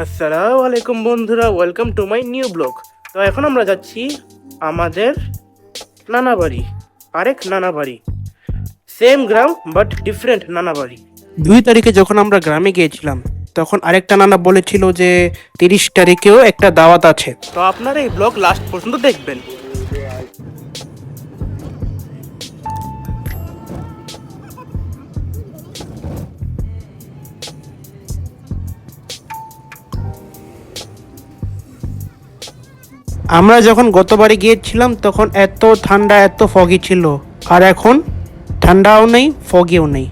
আসসালামু আলাইকুম বন্ধুরা, welcome to my new blog. তো এখন আমরা যাচ্ছি আমাদের নানা বাড়ি, আরেক নানা বাড়ি, সেম গ্রাম বাট ডিফারেন্ট নানা বাড়ি। 2 তারিখে যখন আমরা গ্রামে গিয়েছিলাম তখন আরেকটা নানা বলেছিল যে 30 তারিখেও একটা দাওয়াত আছে। তো আপনারা এই ব্লগ লাস্ট পর্যন্ত দেখবেন। আমরা যখন গতবারে গিয়েছিলাম তখন এত ঠান্ডা, এত ফগি ছিল, আর এখন ঠান্ডাও নেই, ফগিও নেই।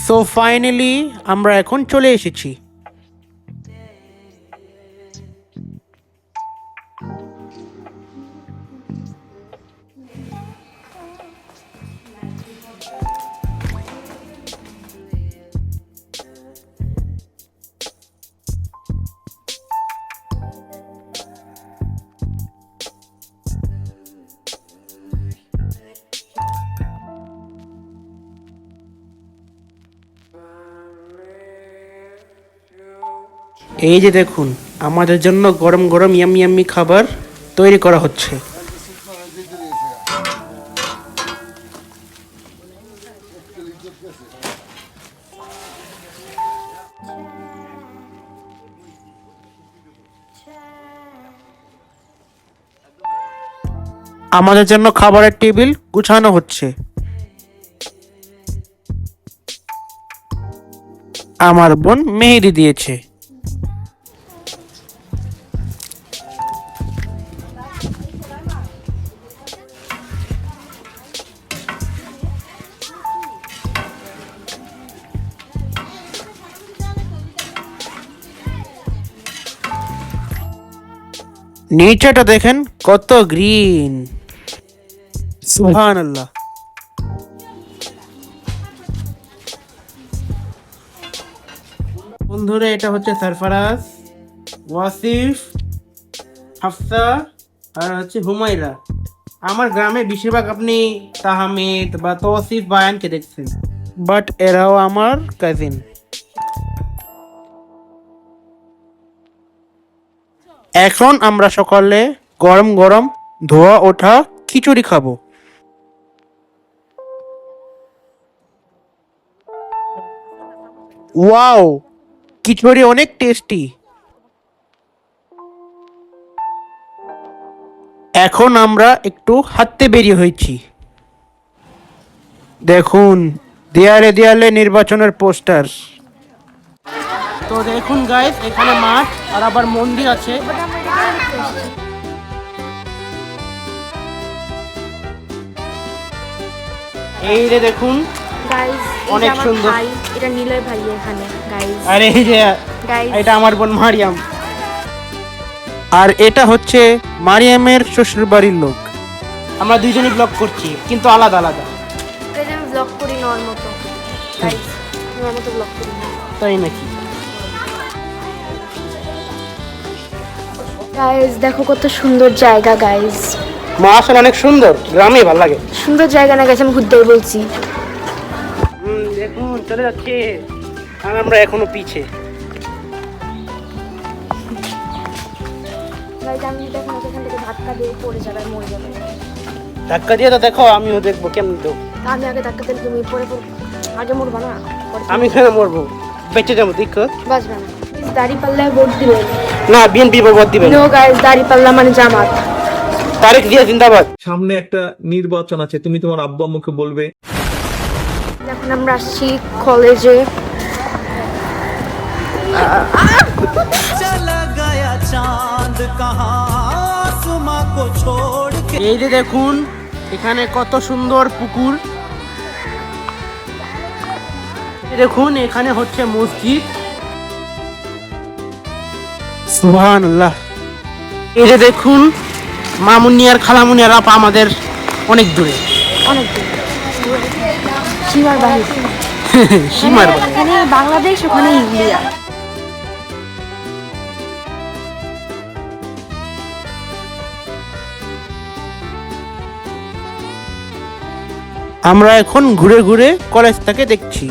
সো ফাইনালি আমরা এখন চলে এসেছি। এই যে দেখুন, আমাদের জন্য গরম গরম ইয়াম্মি ইয়াম্মি খাবার তৈরি করা হচ্ছে। আমাদের জন্য খাবারের টেবিল গুছানো হচ্ছে। আমার বোন মেহেদি দিয়েছে। নেচারটা দেখেন কত গ্রিন, সুবহানাল্লাহ। বন্ধুরা, এটা হচ্ছে সরফরাজ, ওয়াসিফ, হাফসা আর হচ্ছে হুমায়রা। আমার গ্রামে বেশিরভাগ আপনি তাহমিদ বা তৌসিফ বায়ানকে দেখছেন, বাট এরাও আমার কাজিন। এখন আমরা সকালে গরম গরম ধোয়া ওঠা খিচুড়ি খাবো। ওয়াও, খিচুড়ি অনেক টেস্টি। এখন আমরা একটু হাঁটতে বেরিয়ে হয়েছি। দেখুন, দেয়ালে দেয়ালে নির্বাচনের পোস্টার। তো দেখুন গাইস, এখানে মাঠ আর আবার মন্দির আছে। এই যে দেখুন গাইস, অনেক সুন্দর। এটা নিলয় ভাই এখানে গাইস। আর এই যে গাইস, এটা আমার বোন মারিয়াম। আর এটা হচ্ছে মারিয়ামের শ্বশুর বাড়ির লোক। আমরা দুইজনই ব্লগ করছি, কিন্তু আলাদা আলাদা। গাইস আমি ব্লগ করি নর মতো। গাইস নর মতো ব্লগ করি না। তাই নাকি? গাইস দেখো কত সুন্দর জায়গা গাইস। মাশাআল্লাহ, অনেক সুন্দর, গ্রামে ভালো লাগে। সুন্দর জায়গা না গাইস, আমি ঘুরতে বলছি। দেখুন চলে যাচ্ছে, আর আমরা এখনো পিছে। গাইস আমি দেখো এখান থেকে ধাক্কা দিয়ে পড়ে যাবে, মরে যাবে। ধাক্কা দিয়ে তো দেখো, আমিও দেখবো কেমন দেবো। আমি আগে ধাক্কা দিলে তুমি পড়ে আগে মরবা না? আমি কেন মরবো, বেঁচে যাবো, দেখো। বাঁচবে না। দাড়ি পাল্লায় ভোট দিবেন না, বিএনপি ভোট দিবেন। নো গাইস, দাড়ি পাল্লা মানে জামাত। তারেক জিয়া জিন্দাবাদ। সামনে একটা নির্বাচন আছে, তুমি তোমার আব্বু আম্মুকে বলবে। এখন আমরা আসছি কলেজে। এই যে দেখুন, এখানে কত সুন্দর পুকুর। দেখুন এখানে হচ্ছে মসজিদ। সুবহানাল্লাহ। এই যে দেখুন মামুনি আর খালামুনি আর আপা আমাদের অনেক দূরে। অনেক দূর, সীমার বাহির। সীমার বাইরে। এখানে বাংলাদেশ, ওখানে ইন্ডিয়া। আমরা এখন ঘুরে ঘুরে কলেজটাকে দেখছি।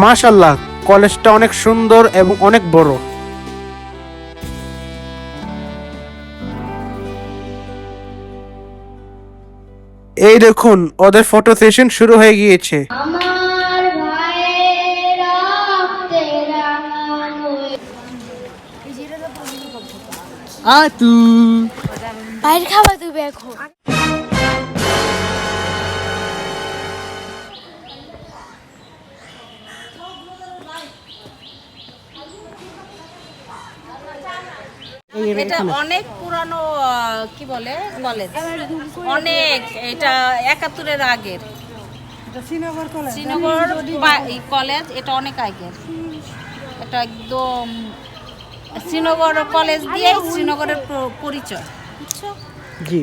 মাশাআল্লাহ, কলেজটা অনেক সুন্দর এবং অনেক বড়। এই দেখুন ওদের ফটো সেশন শুরু হয়ে গিয়েছে। আমার ভাইয়ের রক্তে রাঙানো আতু বাইরে খাওয়া দেবে এখন। এটা অনেক পুরানো কি বলে কলেজ, অনেক, এটা 71-এর আগের শ্রীনগর কলেজ, এটা অনেক আগের। এটা একদম শ্রীনগর কলেজ দিয়ে শ্রীনগরের পরিচয়, বুঝছো? জি।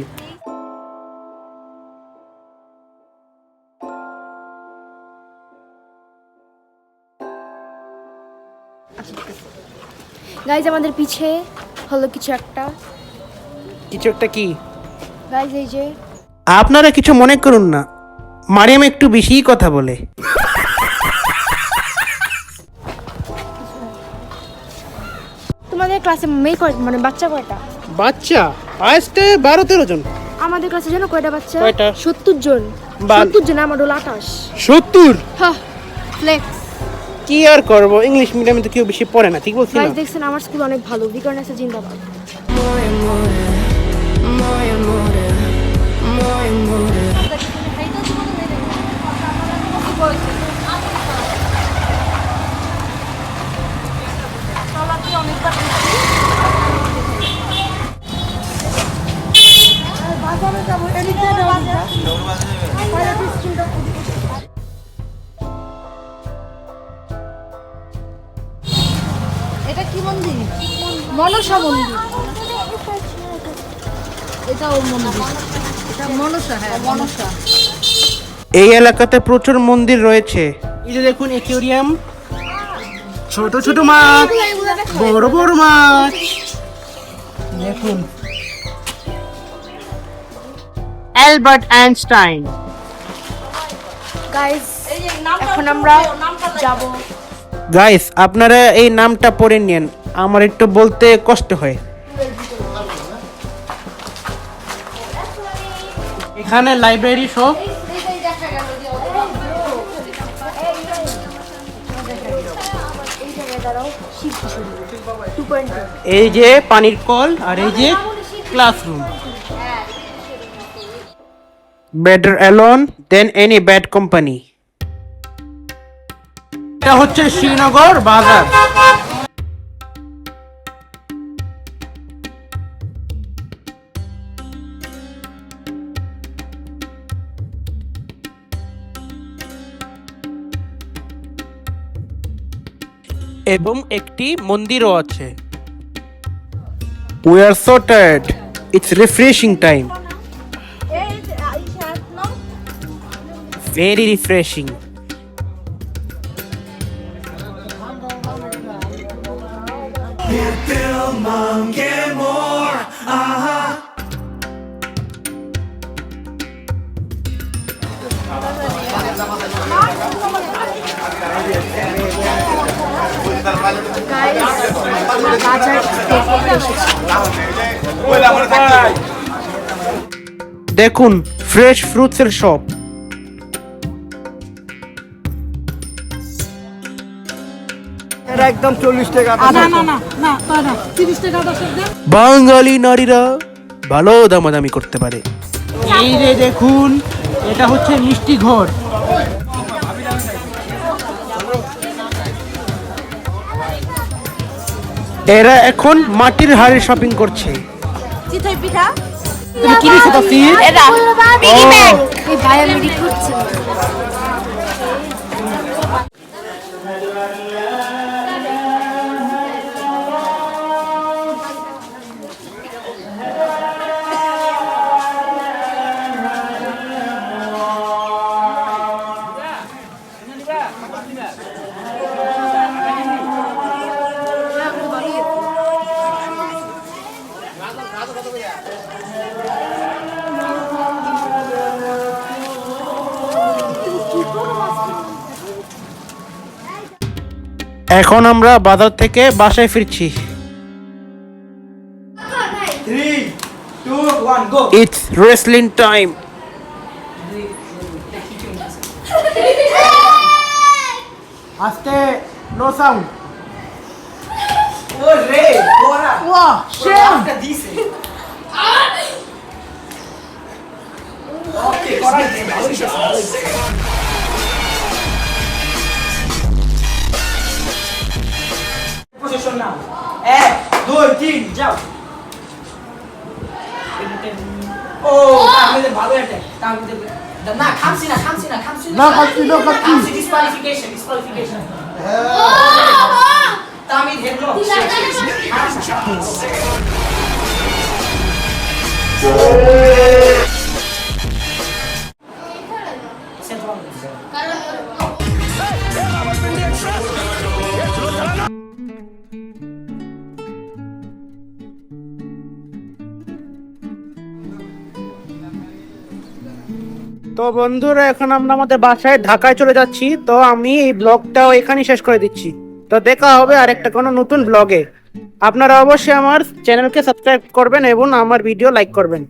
গাইজ আমাদের পিছে হলো কিছু একটা। কিছু একটা কি? গাইজ এই যে আপনারা কিছু মনে করুন না, মারিয়াম একটু বেশিই কথা বলে। তোমাদের ক্লাসে মেয়ে মানে বাচ্চা কয়টা? বাচ্চা আসতে 12-13 জন। আমাদের ক্লাসে জানো কয়টা বাচ্চা? কয়টা? 70 জন। 70 জন, আমার হলো 28। 70? হ্যাঁ, ফ্লেক্স। কি আর করবো, ইংলিশ মিডিয়ামে তো কেউ বেশি পড়ে না, ঠিক বলছি না? গাইজ দেখছেন আমার স্কুল অনেক ভালো, বিকর্নেসে জিন্দাবাদ। এটা কি মন্দির? মনসা মন্দির। এটাও মন্দির, এটা মনসা। হ্যাঁ, মনসা। এই এলাকাতে প্রচুর মন্দির রয়েছে। এই যে দেখুন অ্যাকুয়ারিয়াম, ছোট ছোট মাছ, বড় বড় মাছ। দেখুন অ্যালবার্ট আইনস্টাইন। গাইজ এখন আমরা যাব। গাইস আপনারা এই নামটা পড়ে নেন, আমার একটু বলতে কষ্ট হয়। এখানে লাইব্রেরি সব। এই যে পানির কল আর এই যে classroom. Better alone than any bad company. এটা হচ্ছে শ্রীনগর বাজার। এবং একটি মন্দিরও আছে। We are so tired. It's refreshing time. Very refreshing. আমরা বাজার দেখতে এসেছি। দেখুন ফ্রেশ ফ্রুটসের শপ। একদম 40 টাকা। বাঙালি নারীরা ভালো দামাদামি করতে পারে। এই যে দেখুন এটা হচ্ছে মিষ্টি ঘর। এরা এখন মাটির হাড়ি শপিং করছে। চিতই পিঠা। তুমি কি নিছো তাফসীর? এটা পিগি ব্যাংক। এই ভাই আমি রিক্রুট ছিল। এখন আমরা বাজার থেকে বাসায় ফিরছি। 3, 2, 1, go! It's wrestling time. আস্তে, no sound. Oh, Ray! Bora! ওয়াহ, After this. Okay, correct. Position now. 1, 2, 3, যাও। ও তাহলে ভালো এটা তাহলে না খামছি না না খাচ্ছি, না খাচ্ছি। খামছি ডিসকুয়ালিফিকেশন তামিদ হেডলক তো বন্ধুরা, এখন আমরা আমাদের বাসায় ঢাকায় চলে যাচ্ছি। তো আমি এই ব্লগটাও এখানেই শেষ করে দিচ্ছি। তো দেখা হবে আরেকটা কোনো নতুন ব্লগে। আপনারা অবশ্যই আমার চ্যানেলকে সাবস্ক্রাইব করবেন এবং আমার ভিডিও লাইক করবেন।